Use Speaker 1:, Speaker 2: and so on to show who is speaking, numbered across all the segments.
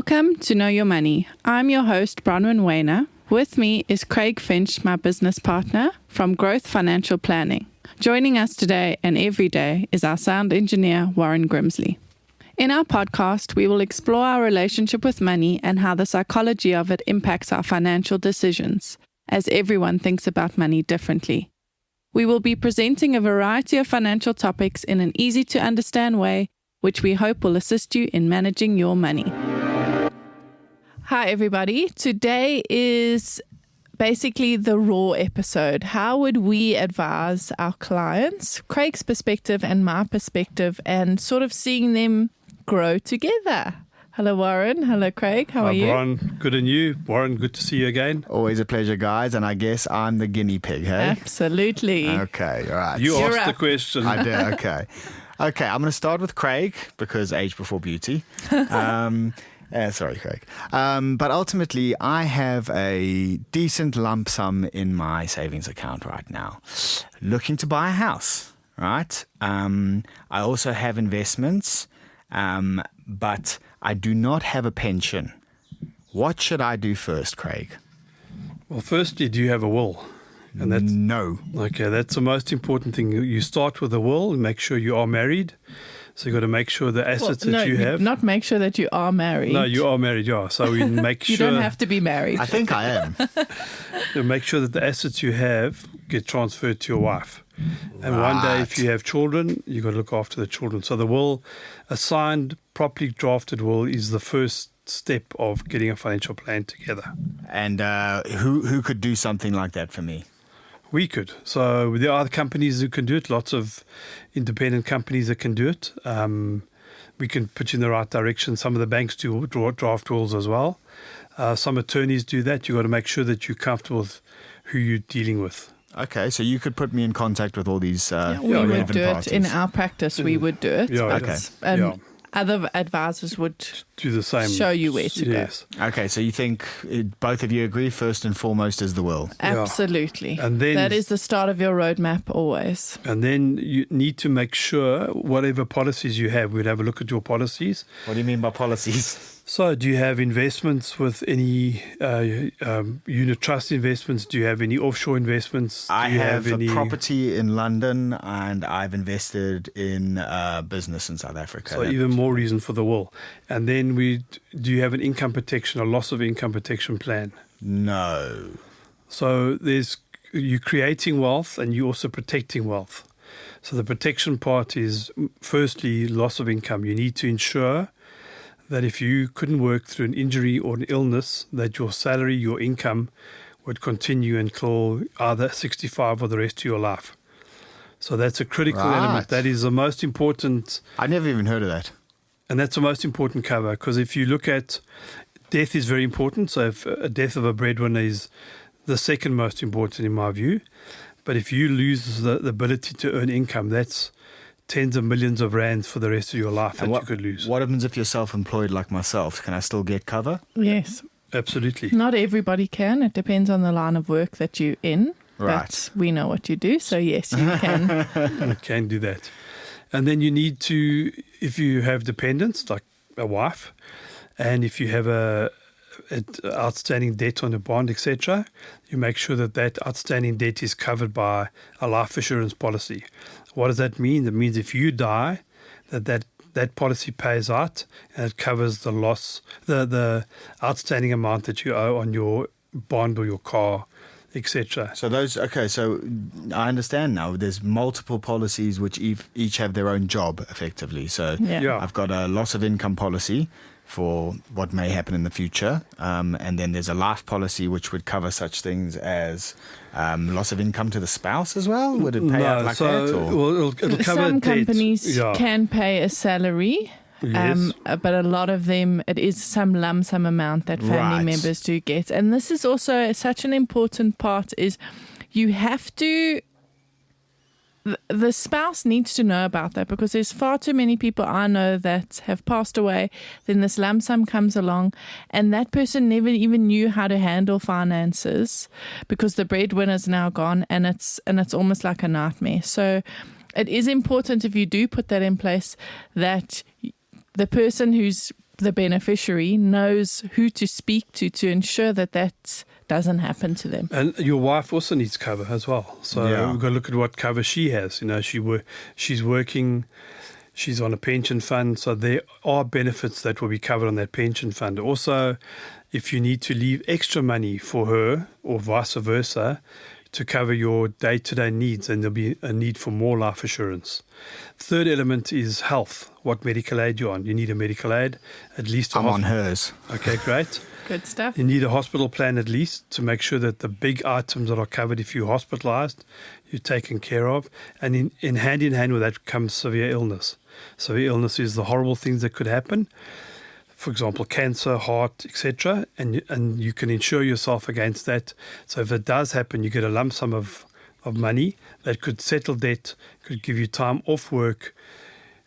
Speaker 1: Welcome to Know Your Money. I'm your host, Bronwyn Wayner. With me is Craig Finch, my business partner from Growth Financial Planning. Joining us today and every day is our sound engineer, Warren Grimsley. In our podcast, we will explore our relationship with money and how the psychology of it impacts our financial decisions, as everyone thinks about money differently. We will be presenting a variety of financial topics in an easy-to-understand way, which we hope will assist you in managing your money. Hi, everybody. Today is basically the raw episode. How would we advise our clients, Craig's perspective and my perspective, and sort of seeing them grow together? Hello, Warren. Hello, Craig. How are you?
Speaker 2: Hi, Brian. Good, and you? Warren, good to see you again.
Speaker 3: Always a pleasure, guys. And I guess I'm the guinea pig, hey?
Speaker 1: Absolutely.
Speaker 3: Okay, all right.
Speaker 2: You
Speaker 1: You're
Speaker 2: asked
Speaker 1: up.
Speaker 2: the question.
Speaker 3: I did, okay. Okay, I'm going to start with Craig because age before beauty. Sorry, Craig. But ultimately, I have a decent lump sum in my savings account right now. Looking to buy a house, right? I also have investments, but I do not have a pension. What should I do first, Craig?
Speaker 2: Well, firstly, do you have a will? And
Speaker 3: No.
Speaker 2: Okay, that's the most important thing. You start with a will and make sure you are married. So you've got to make sure the assets that you have.
Speaker 1: Not make sure that you are married.
Speaker 2: No, you are married, yeah. So we make
Speaker 1: You
Speaker 2: sure.
Speaker 1: don't have to be married.
Speaker 3: I think I am.
Speaker 2: You make sure that the assets you have get transferred to your wife. And one day, if you have children, you've got to look after the children. So the will, a signed, properly drafted will, is the first step of getting a financial plan together.
Speaker 3: And who could do something like that for me?
Speaker 2: We could. So there are other companies who can do it, lots of independent companies that can do it. We can put you in the right direction. Some of the banks do draft wills as well. Some attorneys do that. You've got to make sure that you're comfortable with who you're dealing with.
Speaker 3: Okay, so you could put me in contact with all these
Speaker 1: we would
Speaker 3: relevant
Speaker 1: do it
Speaker 3: parties.
Speaker 1: in our practice. We would do it.
Speaker 2: Yeah,
Speaker 1: but, other advisors would
Speaker 2: Do the same.
Speaker 1: show you where to
Speaker 2: Yes.
Speaker 3: Okay, so you think both of you agree first and foremost is the will?
Speaker 1: go. Absolutely.
Speaker 2: And then-
Speaker 1: that is the start of your roadmap always.
Speaker 2: And then you need to make sure whatever policies you have, we'd have a look at your policies.
Speaker 3: What do you mean by policies?
Speaker 2: So do you have investments with any unit trust investments? Do you have any offshore investments? Do
Speaker 3: I
Speaker 2: you
Speaker 3: have a
Speaker 2: any
Speaker 3: property in London and I've invested in a business in South Africa.
Speaker 2: So even more reason for the will. And then do you have an income protection, a loss of income protection plan?
Speaker 3: No.
Speaker 2: So you're creating wealth and you're also protecting wealth. So the protection part is firstly loss of income. You need to ensure that if you couldn't work through an injury or an illness, that your salary, your income would continue until either 65 or the rest of your life. So that's a critical element.
Speaker 3: Right.
Speaker 2: That is the most important.
Speaker 3: I never even heard of that.
Speaker 2: And that's the most important cover, because if you look at death is very important. So if a death of a breadwinner is the second most important in my view. But if you lose the ability to earn income, that's tens of millions of rands for the rest of your life that you could lose.
Speaker 3: What happens if you're self-employed like myself? Can I still get cover?
Speaker 1: Yes.
Speaker 2: Absolutely.
Speaker 1: Not everybody can. It depends on the line of work that you're in.
Speaker 3: Right.
Speaker 1: But we know what you do. So, yes, you can.
Speaker 2: You can do that. And then you need to, if you have dependents, like a wife, and if you have a outstanding debt on a bond, etc., you make sure that outstanding debt is covered by a life assurance policy. What does that mean? That means if you die, that policy pays out and it covers the loss, the outstanding amount that you owe on your bond or your car, etc.
Speaker 3: So so I understand now. There's multiple policies which each have their own job, effectively. So
Speaker 1: Yeah.
Speaker 3: I've got a loss of income policy for what may happen in the future. And then there's a life policy which would cover such things as loss of income to the spouse as well. Would it pay out like that? Or?
Speaker 2: Well, it'll cover
Speaker 1: Some
Speaker 2: debt.
Speaker 1: companies can pay a salary.
Speaker 2: Yes.
Speaker 1: But a lot of them, it is some lump sum amount that family
Speaker 3: Right.
Speaker 1: members do get. And this is also such an important part is you have to, the spouse needs to know about that, because there's far too many people I know that have passed away. Then this lump sum comes along and that person never even knew how to handle finances because the breadwinner's now gone, and it's almost like a nightmare. So it is important, if you do put that in place, that the person who's the beneficiary knows who to speak to ensure that that doesn't happen to them.
Speaker 2: And your wife also needs cover as well. So
Speaker 3: Yeah.
Speaker 2: we've got to look at what cover she has. You know, she's working, she's on a pension fund. So there are benefits that will be covered on that pension fund. Also, if you need to leave extra money for her or vice versa to cover your day-to-day needs, then there'll be a need for more life assurance. Third element is health. What medical aid you're on. You need a medical aid, at least.
Speaker 3: I'm on hers.
Speaker 2: Okay, great.
Speaker 1: Good stuff.
Speaker 2: You need a hospital plan at least to make sure that the big items that are covered if you're hospitalized, you're taken care of. And in hand with that comes severe illness. Severe illness is the horrible things that could happen. For example, cancer, heart, etc. And you can insure yourself against that. So if it does happen, you get a lump sum of money that could settle debt, could give you time off work,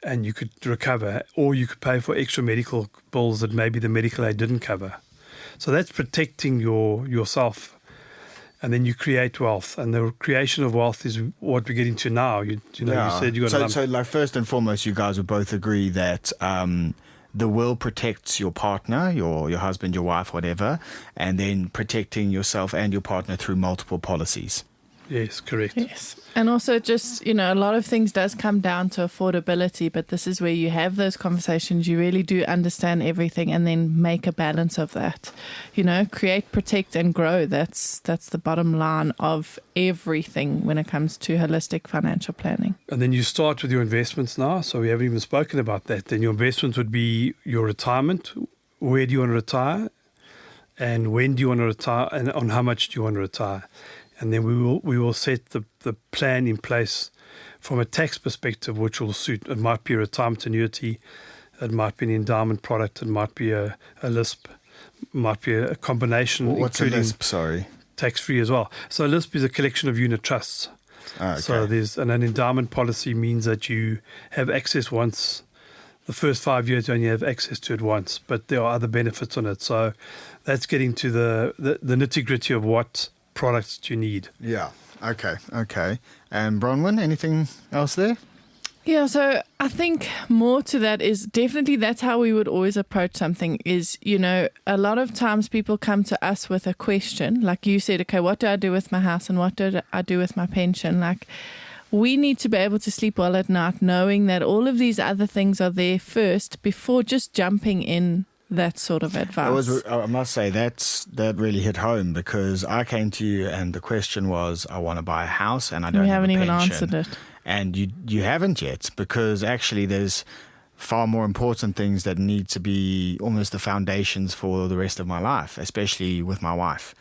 Speaker 2: and you could recover. Or you could pay for extra medical bills that maybe the medical aid didn't cover. So that's protecting yourself. And then you create wealth. And the creation of wealth is what we get into now. You said you got a lump.
Speaker 3: So like first and foremost, you guys would both agree that the will protects your partner, your husband, your wife, whatever, and then protecting yourself and your partner through multiple policies.
Speaker 2: Yes, correct.
Speaker 1: Yes. And also just, a lot of things does come down to affordability, but this is where you have those conversations. You really do understand everything and then make a balance of that. Create, protect and grow. That's the bottom line of everything when it comes to holistic financial planning.
Speaker 2: And then you start with your investments now. So we haven't even spoken about that. Then your investments would be your retirement. Where do you want to retire? And when do you want to retire? And on how much do you want to retire? And then we will set the plan in place from a tax perspective, which will suit. It might be a retirement annuity, it might be an endowment product, it might be a LISP, it might be a combination.
Speaker 3: What's a
Speaker 2: including
Speaker 3: LISP? Sorry.
Speaker 2: Tax-free as well. So a LISP is a collection of unit trusts.
Speaker 3: Okay.
Speaker 2: So an endowment policy means that you have access once. The first 5 years you only have access to it once, but there are other benefits on it. So that's getting to the nitty-gritty of what products do you need.
Speaker 3: Yeah. Okay. And Bronwyn, anything else there?
Speaker 1: Yeah, so I think more to that is definitely that's how we would always approach something is, a lot of times people come to us with a question, like you said, okay, what do I do with my house and what do I do with my pension? Like, we need to be able to sleep well at night knowing that all of these other things are there first before just jumping in that sort of advice.
Speaker 3: I must say that really hit home because I came to you and the question was, I want to buy a house and I don't
Speaker 1: We
Speaker 3: have
Speaker 1: haven't
Speaker 3: a
Speaker 1: even
Speaker 3: pension.
Speaker 1: answered it.
Speaker 3: And you haven't yet because actually there's far more important things that need to be almost the foundations for the rest of my life, especially with my wife.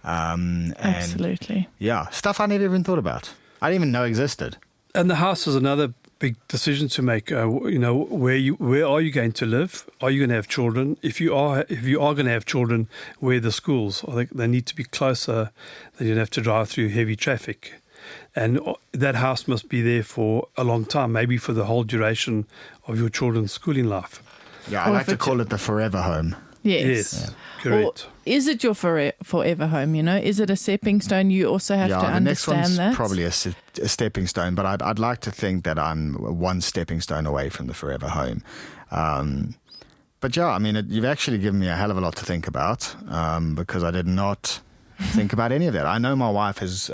Speaker 1: Absolutely.
Speaker 3: Yeah, stuff I never even thought about. I didn't even know existed.
Speaker 2: And the house is another big decision to make. Where are you going to live? Are you going to have children? If you are going to have children, where are the schools? They need to be closer. Then you don't have to drive through heavy traffic. And that house must be there for a long time, maybe for the whole duration of your children's schooling life.
Speaker 3: Yeah, I like to call it the forever home.
Speaker 1: Yes.
Speaker 2: Correct.
Speaker 1: Or is it your forever home, Is it a stepping stone? You also have to understand
Speaker 3: the next one's
Speaker 1: that.
Speaker 3: probably a stepping stone, but I'd like to think that I'm one stepping stone away from the forever home. But yeah, I mean, you've actually given me a hell of a lot to think about because I did not think about any of that. I know my wife has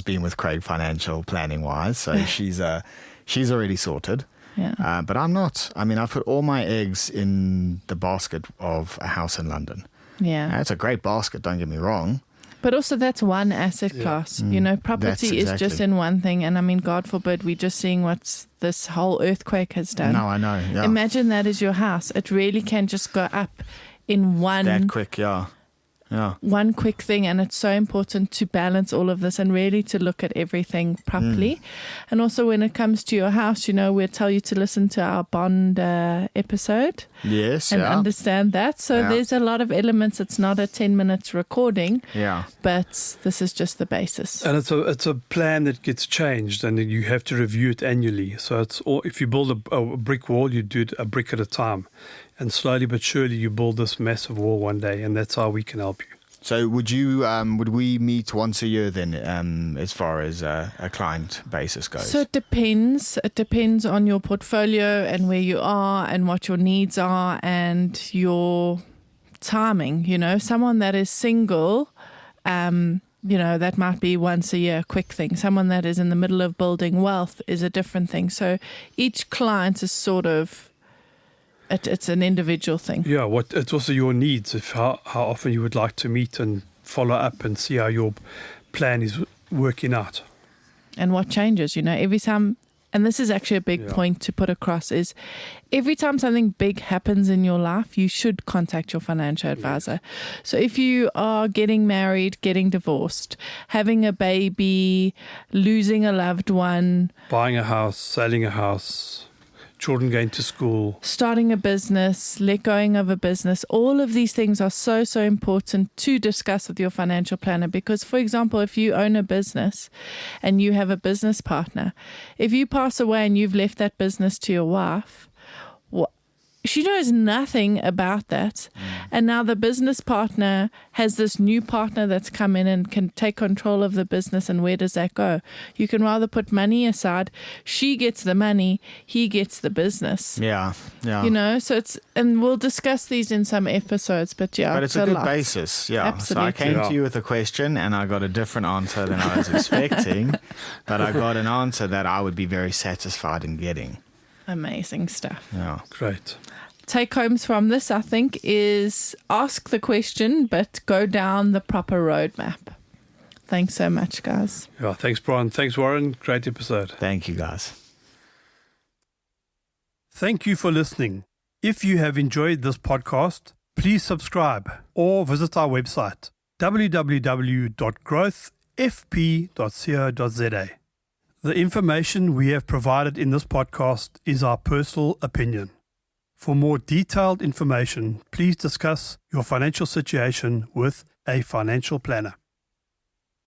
Speaker 3: been with Craig financial planning wise, so she's already sorted.
Speaker 1: Yeah.
Speaker 3: But I'm not. I mean, I've put all my eggs in the basket of a house in London.
Speaker 1: Yeah.
Speaker 3: It's a great basket, don't get me wrong.
Speaker 1: But also that's one asset class. Property is just in one thing. And I mean, God forbid, we're just seeing what this whole earthquake has done.
Speaker 3: No, I know. Yeah.
Speaker 1: Imagine that is your house. It really can just go up in one...
Speaker 3: That quick, yeah. Yeah.
Speaker 1: One quick thing, and it's so important to balance all of this and really to look at everything properly. And also when it comes to your house, we'll tell you to listen to our bond episode.
Speaker 3: Yes,
Speaker 1: and
Speaker 3: yeah.
Speaker 1: understand that. So there's a lot of elements. It's not a 10 minutes recording.
Speaker 3: Yeah.
Speaker 1: But this is just the basis.
Speaker 2: And it's a plan that gets changed, and you have to review it annually. So it's all, if you build a brick wall, you do it a brick at a time. And slowly but surely you build this massive wall one day, and that's how we can help you.
Speaker 3: So would we meet once a year then, as far as a client basis goes?
Speaker 1: So it depends. It depends on your portfolio and where you are and what your needs are and your timing. Someone that is single, that might be once a year, quick thing. Someone that is in the middle of building wealth is a different thing. So each client is sort of, it's an individual thing.
Speaker 2: Yeah, it's also your needs, how often you would like to meet and follow up and see how your plan is working out.
Speaker 1: And what changes, every time. And this is actually a big point to put across is every time something big happens in your life, you should contact your financial advisor. So if you are getting married, getting divorced, having a baby, losing a loved one,
Speaker 2: buying a house, selling a house, children going to school,
Speaker 1: starting a business, let going of a business, all of these things are so, so important to discuss with your financial planner because, for example, if you own a business and you have a business partner, if you pass away and you've left that business to your wife, she knows nothing about that. And now the business partner has this new partner that's come in and can take control of the business. And where does that go? You can rather put money aside. She gets the money. He gets the business.
Speaker 3: Yeah.
Speaker 1: So and we'll discuss these in some episodes, but
Speaker 3: it's a good basis. Yeah.
Speaker 1: Absolutely.
Speaker 3: So I came to you with a question and I got a different answer than I was expecting, but I got an answer that I would be very satisfied in getting.
Speaker 1: Amazing stuff.
Speaker 3: Yeah.
Speaker 2: Great.
Speaker 1: Take homes from this, I think, is ask the question, but go down the proper roadmap. Thanks so much, guys.
Speaker 2: Yeah, thanks, Brian. Thanks, Warren. Great episode.
Speaker 3: Thank you, guys.
Speaker 2: Thank you for listening. If you have enjoyed this podcast, please subscribe or visit our website, www.growthfp.co.za. The information we have provided in this podcast is our personal opinion. For more detailed information, please discuss your financial situation with a financial planner.